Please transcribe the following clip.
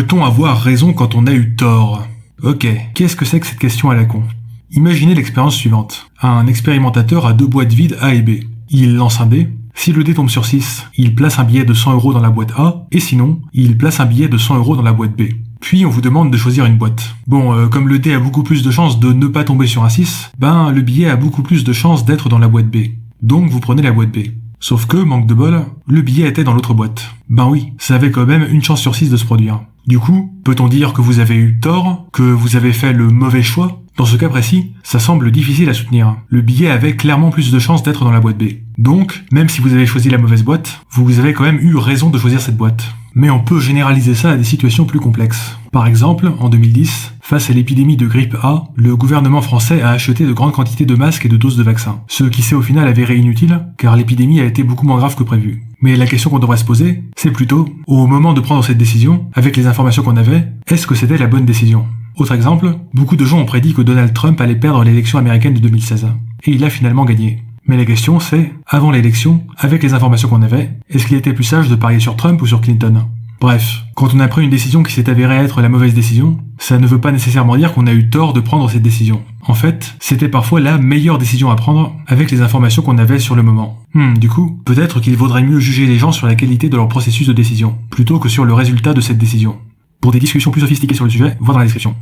Peut-on avoir raison quand on a eu tort? Ok, qu'est-ce que c'est que cette question à la con? Imaginez l'expérience suivante. Un expérimentateur a deux boîtes vides A et B. Il lance un dé. Si le dé tombe sur 6, il place un billet de 100 € dans la boîte A, et sinon, il place un billet de 100 € dans la boîte B. Puis on vous demande de choisir une boîte. Bon, comme le dé a beaucoup plus de chances de ne pas tomber sur un 6, le billet a beaucoup plus de chances d'être dans la boîte B. Donc vous prenez la boîte B. Sauf que, manque de bol, le billet était dans l'autre boîte. Oui, ça avait quand même une chance sur 6 de se produire. Du coup, peut-on dire que vous avez eu tort, que vous avez fait le mauvais choix? Dans ce cas précis, ça semble difficile à soutenir. Le billet avait clairement plus de chances d'être dans la boîte B. Donc, même si vous avez choisi la mauvaise boîte, vous avez quand même eu raison de choisir cette boîte. Mais on peut généraliser ça à des situations plus complexes. Par exemple, en 2010, face à l'épidémie de grippe A, le gouvernement français a acheté de grandes quantités de masques et de doses de vaccins. Ce qui s'est au final avéré inutile, car l'épidémie a été beaucoup moins grave que prévu. Mais la question qu'on devrait se poser, c'est plutôt, au moment de prendre cette décision, avec les informations qu'on avait, est-ce que c'était la bonne décision? Autre exemple, beaucoup de gens ont prédit que Donald Trump allait perdre l'élection américaine de 2016. Et il a finalement gagné. Mais la question c'est, avant l'élection, avec les informations qu'on avait, est-ce qu'il était plus sage de parier sur Trump ou sur Clinton? Bref, quand on a pris une décision qui s'est avérée être la mauvaise décision, ça ne veut pas nécessairement dire qu'on a eu tort de prendre cette décision. En fait, c'était parfois la meilleure décision à prendre avec les informations qu'on avait sur le moment. Du coup, peut-être qu'il vaudrait mieux juger les gens sur la qualité de leur processus de décision, plutôt que sur le résultat de cette décision. Pour des discussions plus sophistiquées sur le sujet, voir dans la description.